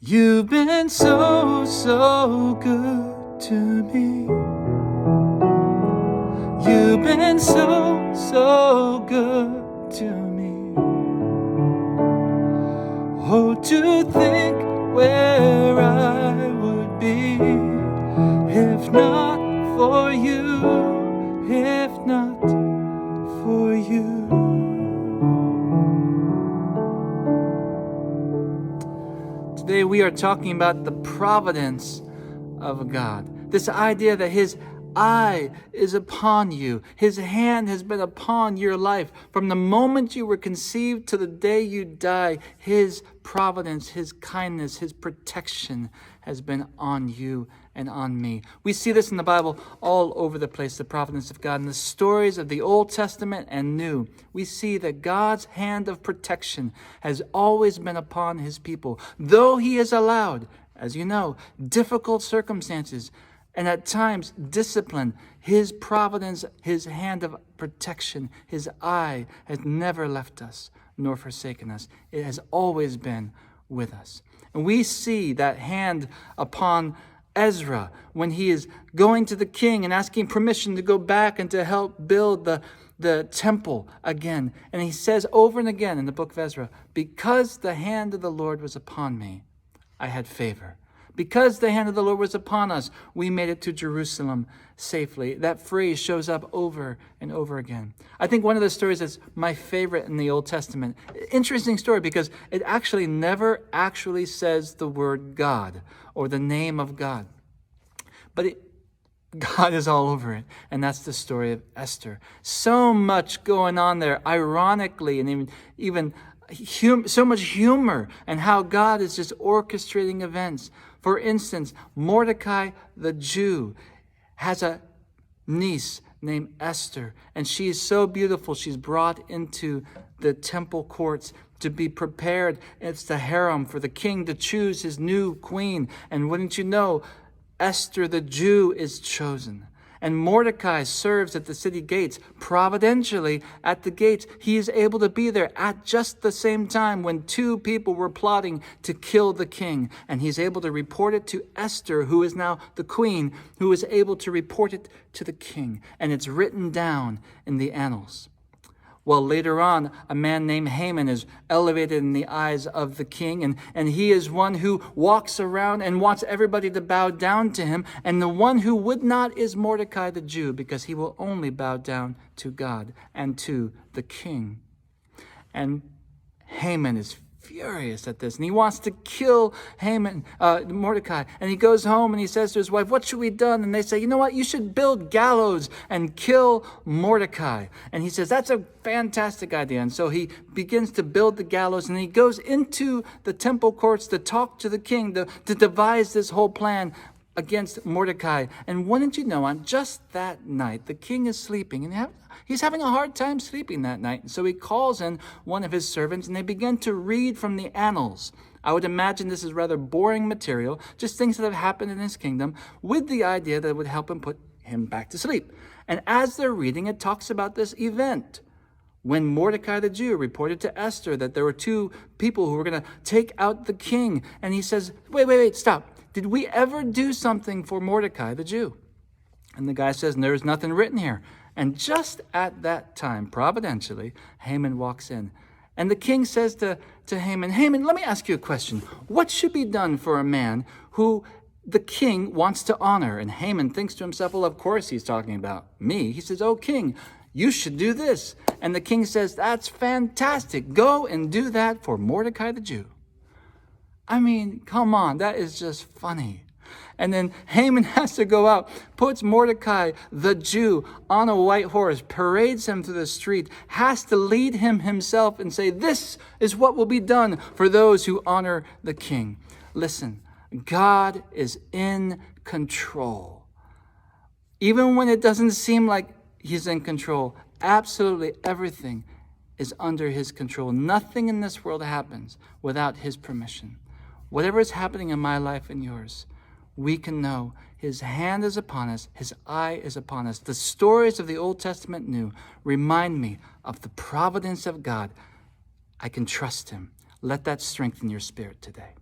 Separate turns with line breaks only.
You've been so, so good to me. You've been so, so good to me. Oh, to think where I would be if not for you, if not for you. Today we are talking about the providence of God. This idea that His eye is upon you. His hand has been upon your life. From the moment you were conceived to the day you die, His providence, His kindness, His protection has been on you and on me. We see this in the Bible all over the place, the providence of God. In the stories of the Old Testament and New, we see that God's hand of protection has always been upon His people. Though He has allowed, as you know, difficult circumstances, and at times discipline, His providence, His hand of protection, His eye has never left us nor forsaken us. It has always been with us. And we see that hand upon Ezra when he is going to the king and asking permission to go back and to help build the temple again. And he says over and again in the book of Ezra, because the hand of the Lord was upon me, I had favor. Because the hand of the Lord was upon us, we made it to Jerusalem safely. That phrase shows up over and over again. I think one of the stories that's my favorite in the Old Testament, interesting story because it actually never actually says the word God or the name of God. But God is all over it, and that's the story of Esther. So much going on there, ironically, and even so much humor, and how God is just orchestrating events. For instance, Mordecai the Jew has a niece named Esther, and she is so beautiful. She's brought into the temple courts to be prepared. It's the harem for the king to choose his new queen. And wouldn't you know, Esther the Jew is chosen. And Mordecai serves at the city gates. Providentially, at the gates, he is able to be there at just the same time when two people were plotting to kill the king. And he's able to report it to Esther, who is now the queen, who is able to report it to the king. And it's written down in the annals. Well, later on, a man named Haman is elevated in the eyes of the king, and he is one who walks around and wants everybody to bow down to him. And the one who would not is Mordecai the Jew, because he will only bow down to God and to the king. And Haman is furious at this, and he wants to kill Mordecai. And he goes home and he says to his wife, "What should we do?" And they say, "You know what? You should build gallows and kill Mordecai." And he says, "That's a fantastic idea." And so he begins to build the gallows, and he goes into the temple courts to talk to the king, to devise this whole plan against Mordecai. And wouldn't you know, on just that night, the king is sleeping, and he's having a hard time sleeping that night. So he calls in one of his servants, and they begin to read from the annals. I would imagine this is rather boring material, just things that have happened in his kingdom, with the idea that it would help him put him back to sleep. And as they're reading, it talks about this event when Mordecai the Jew reported to Esther that there were two people who were going to take out the king. And he says, wait, stop. Did we ever do something for Mordecai the Jew? And the guy says, "There's nothing written here." And just at that time, providentially, Haman walks in. And the king says to Haman, "Haman, let me ask you a question. What should be done for a man who the king wants to honor?" And Haman thinks to himself, well, of course he's talking about me. He says, "Oh, king, you should do this." And the king says, "That's fantastic. Go and do that for Mordecai the Jew." I mean, come on, that is just funny. And then Haman has to go out, puts Mordecai the Jew on a white horse, parades him through the street, has to lead him himself and say, "This is what will be done for those who honor the king." Listen, God is in control. Even when it doesn't seem like He's in control, absolutely everything is under His control. Nothing in this world happens without His permission. Whatever is happening in my life and yours, we can know His hand is upon us. His eye is upon us. The stories of the Old Testament New remind me of the providence of God. I can trust Him. Let that strengthen your spirit today.